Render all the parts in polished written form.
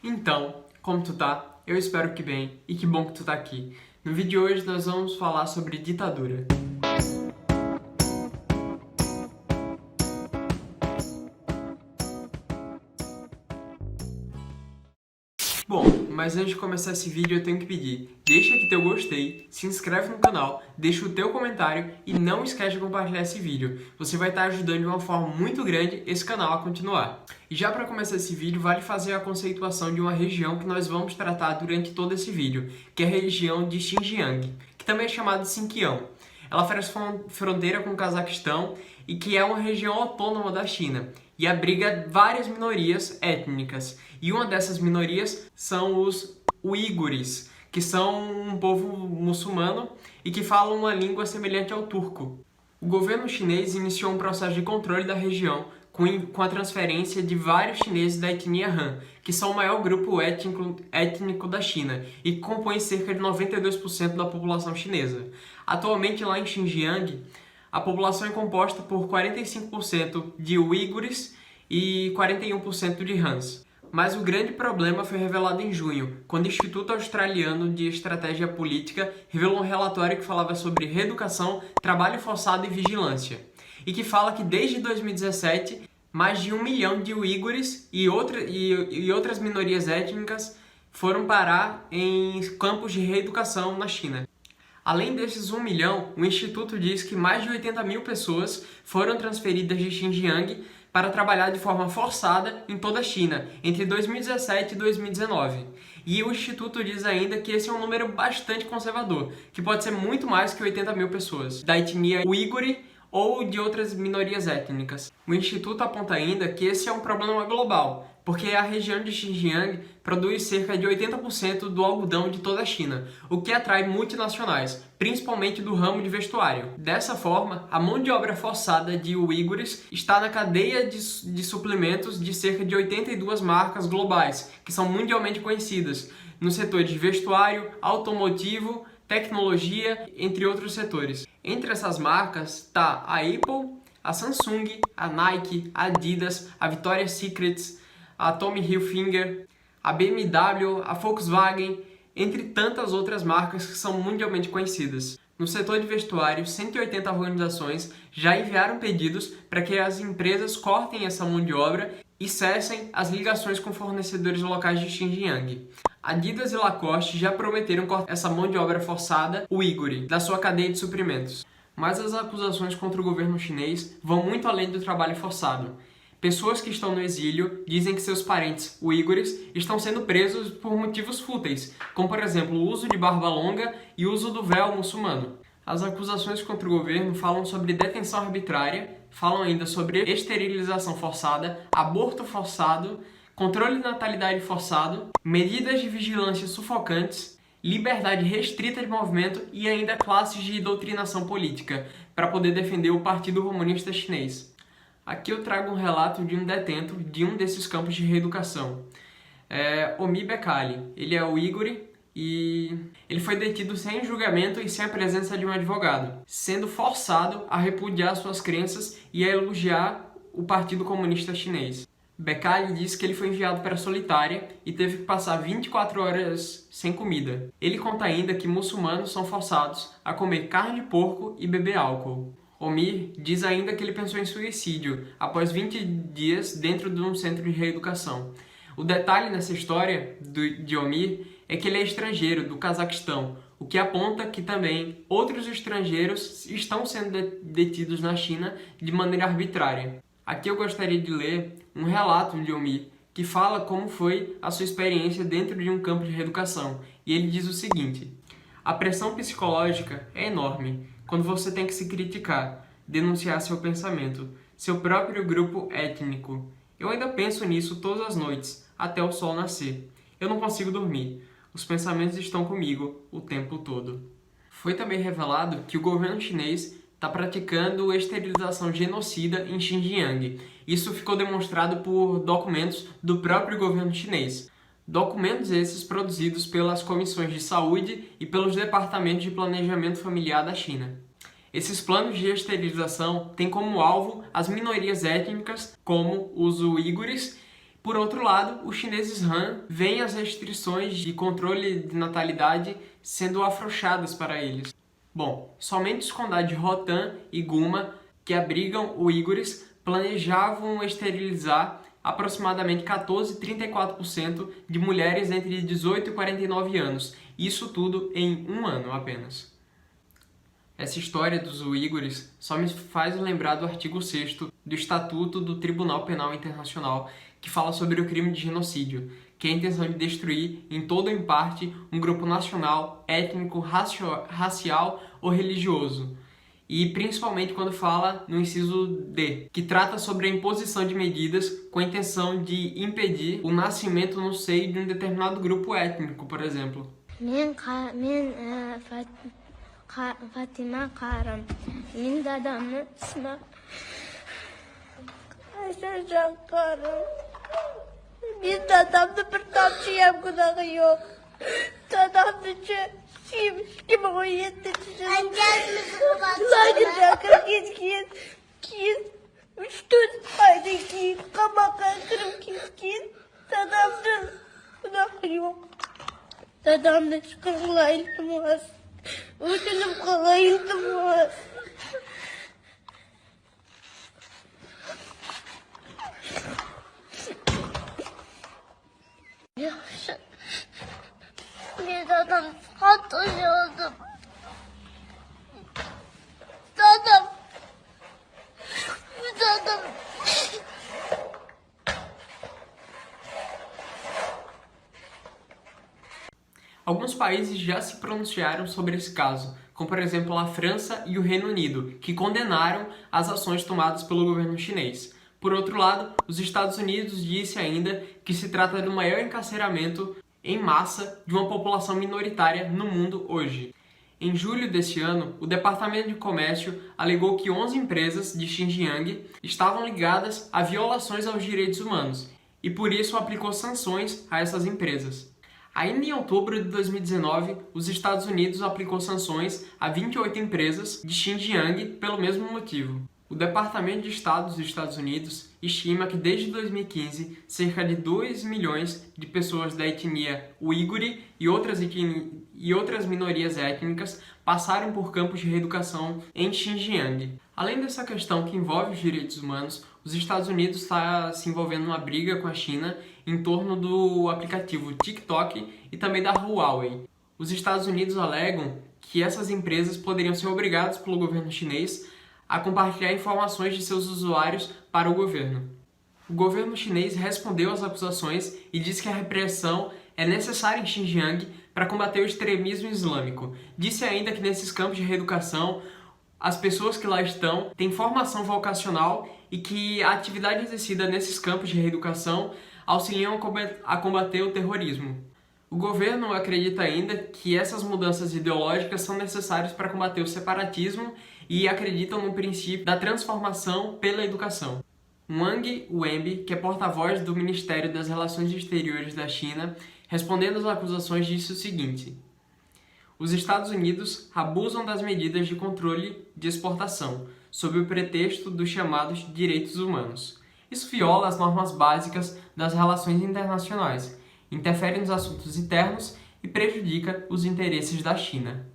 Então, como tu tá? Eu espero que bem e que bom que tu tá aqui. No vídeo de hoje nós vamos falar sobre ditadura. Bom, mas antes de começar esse vídeo eu tenho que pedir, deixa aqui teu gostei, se inscreve no canal, deixa o teu comentário e não esquece de compartilhar esse vídeo. Você vai estar ajudando de uma forma muito grande esse canal a continuar. E já para começar esse vídeo, vale fazer a conceituação de uma região que nós vamos tratar durante todo esse vídeo, que é a região de Xinjiang, que também é chamada de Sinkião. Ela faz fronteira com o Cazaquistão e que é uma região autônoma da China e abriga várias minorias étnicas. E uma dessas minorias são os uigures, que são um povo muçulmano e que falam uma língua semelhante ao turco. O governo chinês iniciou um processo de controle da região com a transferência de vários chineses da etnia Han, que são o maior grupo étnico da China e que compõem cerca de 92% da população chinesa. Atualmente, lá em Xinjiang, a população é composta por 45% de uigures e 41% de Hans. Mas o grande problema foi revelado em junho, quando o Instituto Australiano de Estratégia Política revelou um relatório que falava sobre reeducação, trabalho forçado e vigilância, e que fala que desde 2017, mais de 1 milhão de uigures e outras minorias étnicas foram parar em campos de reeducação na China. Além desses 1 milhão, o Instituto diz que mais de 80 mil pessoas foram transferidas de Xinjiang para trabalhar de forma forçada em toda a China, entre 2017 e 2019. E o Instituto diz ainda que esse é um número bastante conservador, que pode ser muito mais que 80 mil pessoas, da etnia uigure ou de outras minorias étnicas. O Instituto aponta ainda que esse é um problema global, porque a região de Xinjiang produz cerca de 80% do algodão de toda a China, o que atrai multinacionais, principalmente do ramo de vestuário. Dessa forma, a mão de obra forçada de uigures está na cadeia de suprimentos de cerca de 82 marcas globais, que são mundialmente conhecidas, nos setores de vestuário, automotivo, tecnologia, entre outros setores. Entre essas marcas está a Apple, a Samsung, a Nike, a Adidas, a Victoria's Secret, a Tommy Hilfiger, a BMW, a Volkswagen, entre tantas outras marcas que são mundialmente conhecidas. No setor de vestuário, 180 organizações já enviaram pedidos para que as empresas cortem essa mão de obra e cessem as ligações com fornecedores locais de Xinjiang. Adidas e Lacoste já prometeram cortar essa mão de obra forçada uigure da sua cadeia de suprimentos. Mas as acusações contra o governo chinês vão muito além do trabalho forçado. Pessoas que estão no exílio dizem que seus parentes uigures estão sendo presos por motivos fúteis, como por exemplo o uso de barba longa e o uso do véu muçulmano. As acusações contra o governo falam sobre detenção arbitrária, falam ainda sobre esterilização forçada, aborto forçado, controle de natalidade forçado, medidas de vigilância sufocantes, liberdade restrita de movimento e ainda classes de doutrinação política, para poder defender o Partido Comunista Chinês. Aqui eu trago um relato de um detento de um desses campos de reeducação. Omi Bekali. Ele é uigure e ele foi detido sem julgamento e sem a presença de um advogado, sendo forçado a repudiar suas crenças e a elogiar o Partido Comunista Chinês. Bekali disse que ele foi enviado para a solitária e teve que passar 24 horas sem comida. Ele conta ainda que muçulmanos são forçados a comer carne de porco e beber álcool. Omir diz ainda que ele pensou em suicídio após 20 dias dentro de um centro de reeducação. O detalhe nessa história de Omir é que ele é estrangeiro, do Cazaquistão, o que aponta que também outros estrangeiros estão sendo detidos na China de maneira arbitrária. Aqui eu gostaria de ler um relato de Omir, que fala como foi a sua experiência dentro de um campo de reeducação. E ele diz o seguinte: a pressão psicológica é enorme quando você tem que se criticar, denunciar seu pensamento, seu próprio grupo étnico. Eu ainda penso nisso todas as noites, até o sol nascer. Eu não consigo dormir. Os pensamentos estão comigo o tempo todo. Foi também revelado que o governo chinês está praticando esterilização genocida em Xinjiang. Isso ficou demonstrado por documentos do próprio governo chinês. Documentos esses produzidos pelas comissões de saúde e pelos departamentos de planejamento familiar da China. Esses planos de esterilização têm como alvo as minorias étnicas, como os uigures, Por outro lado, os chineses Han veem as restrições de controle de natalidade sendo afrouxadas para eles. Bom, somente os condados de Hotan e Guma, que abrigam uigures, planejavam esterilizar aproximadamente 14,34% de mulheres entre 18 e 49 anos. Isso tudo em um ano apenas. Essa história dos uigures só me faz lembrar do artigo 6º do Estatuto do Tribunal Penal Internacional, que fala sobre o crime de genocídio, que é a intenção de destruir, em todo ou em parte, um grupo nacional, étnico, racial ou religioso. E principalmente quando fala no inciso D, que trata sobre a imposição de medidas com a intenção de impedir o nascimento no seio de um determinado grupo étnico, por exemplo. Fatima Karam. Min dadamın ismi Ayşe Karam. Biz dadamda bir tatlı yapgıdağı yok. Dadamda kim o yetişti. Sadece kız 3-4 ayda ki kabaka kırım kız dadamda bıdağı yok. Dadamda çıkırla iltimaz. Uçurum kalaydım var. Yaxşı. Bir adam hatırladım. Dadam. Bir adam. Alguns países já se pronunciaram sobre esse caso, como por exemplo a França e o Reino Unido, que condenaram as ações tomadas pelo governo chinês. Por outro lado, os Estados Unidos disse ainda que se trata do maior encarceramento em massa de uma população minoritária no mundo hoje. Em julho deste ano, o Departamento de Comércio alegou que 11 empresas de Xinjiang estavam ligadas a violações aos direitos humanos e por isso aplicou sanções a essas empresas. Ainda em outubro de 2019, os Estados Unidos aplicou sanções a 28 empresas de Xinjiang pelo mesmo motivo. O Departamento de Estado dos Estados Unidos estima que desde 2015, cerca de 2 milhões de pessoas da etnia uigure e outras minorias étnicas passaram por campos de reeducação em Xinjiang. Além dessa questão que envolve os direitos humanos, os Estados Unidos está se envolvendo numa briga com a China em torno do aplicativo TikTok e também da Huawei. Os Estados Unidos alegam que essas empresas poderiam ser obrigadas pelo governo chinês a compartilhar informações de seus usuários para o governo. O governo chinês respondeu às acusações e disse que a repressão é necessária em Xinjiang para combater o extremismo islâmico. Disse ainda que nesses campos de reeducação, as pessoas que lá estão têm formação vocacional e que a atividade exercida nesses campos de reeducação auxiliam a combater o terrorismo. O governo acredita ainda que essas mudanças ideológicas são necessárias para combater o separatismo e acreditam no princípio da transformação pela educação. Wang Wenbi, que é porta-voz do Ministério das Relações Exteriores da China, respondendo às acusações, disse o seguinte: os Estados Unidos abusam das medidas de controle de exportação, sob o pretexto dos chamados direitos humanos. Isso viola as normas básicas das relações internacionais, interfere nos assuntos internos e prejudica os interesses da China.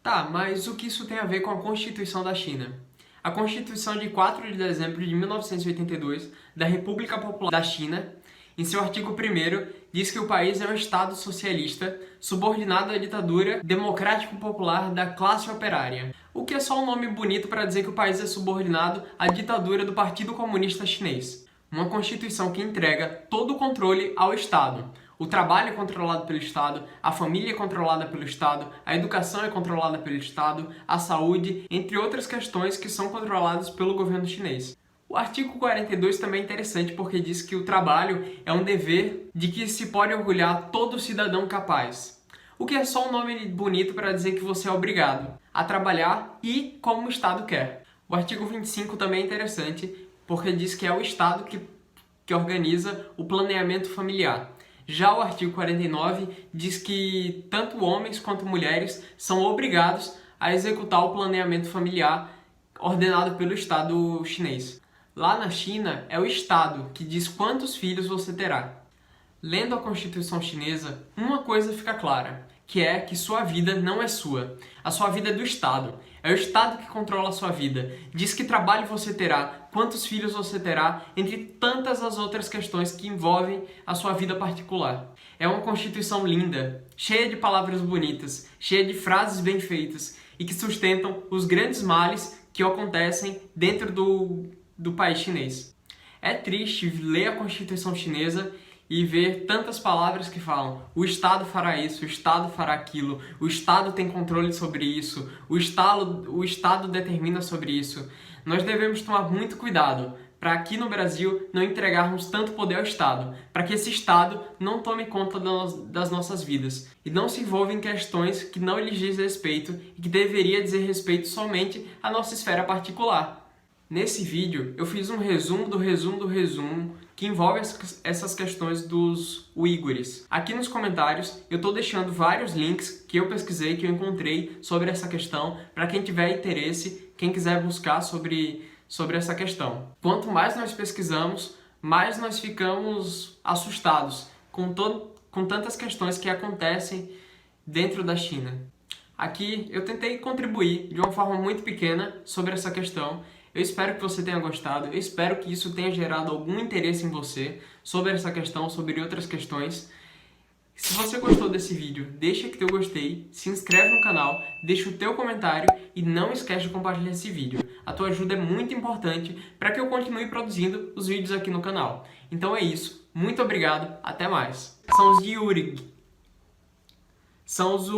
Tá, mas o que isso tem a ver com a Constituição da China? A Constituição de 4 de dezembro de 1982 da República Popular da China, em seu artigo 1º, diz que o país é um Estado socialista subordinado à ditadura democrático-popular da classe operária. O que é só um nome bonito para dizer que o país é subordinado à ditadura do Partido Comunista Chinês. Uma Constituição que entrega todo o controle ao Estado. O trabalho é controlado pelo Estado, a família é controlada pelo Estado, a educação é controlada pelo Estado, a saúde, entre outras questões que são controladas pelo governo chinês. O artigo 42 também é interessante porque diz que o trabalho é um dever de que se pode orgulhar todo cidadão capaz. O que é só um nome bonito para dizer que você é obrigado a trabalhar e como o Estado quer. O artigo 25 também é interessante porque diz que é o Estado que organiza o planeamento familiar. Já o artigo 49 diz que tanto homens quanto mulheres são obrigados a executar o planeamento familiar ordenado pelo Estado chinês. Lá na China, é o Estado que diz quantos filhos você terá. Lendo a Constituição chinesa, uma coisa fica clara, que é que sua vida não é sua. A sua vida é do Estado. É o Estado que controla a sua vida. Diz que trabalho você terá, quantos filhos você terá, entre tantas as outras questões que envolvem a sua vida particular. É uma Constituição linda, cheia de palavras bonitas, cheia de frases bem feitas e que sustentam os grandes males que acontecem dentro do país chinês. É triste ler a Constituição chinesa e ver tantas palavras que falam o Estado fará isso, o Estado fará aquilo, o Estado tem controle sobre isso, o Estado determina sobre isso. Nós devemos tomar muito cuidado para aqui no Brasil não entregarmos tanto poder ao Estado, para que esse Estado não tome conta das nossas vidas e não se envolva em questões que não lhes diz respeito e que deveria dizer respeito somente à nossa esfera particular. Nesse vídeo, eu fiz um resumo do resumo que envolve essas questões dos uigures. Aqui nos comentários, eu estou deixando vários links que eu pesquisei, que eu encontrei sobre essa questão, para quem tiver interesse, quem quiser buscar sobre essa questão. Quanto mais nós pesquisamos, mais nós ficamos assustados com tantas questões que acontecem dentro da China. Aqui eu tentei contribuir de uma forma muito pequena sobre essa questão. Eu espero que você tenha gostado, eu espero que isso tenha gerado algum interesse em você sobre essa questão, sobre outras questões. Se você gostou desse vídeo, deixa aqui teu gostei, se inscreve no canal, deixa o teu comentário e não esquece de compartilhar esse vídeo. A tua ajuda é muito importante para que eu continue produzindo os vídeos aqui no canal. Então é isso, muito obrigado, até mais. São os Yurig. São os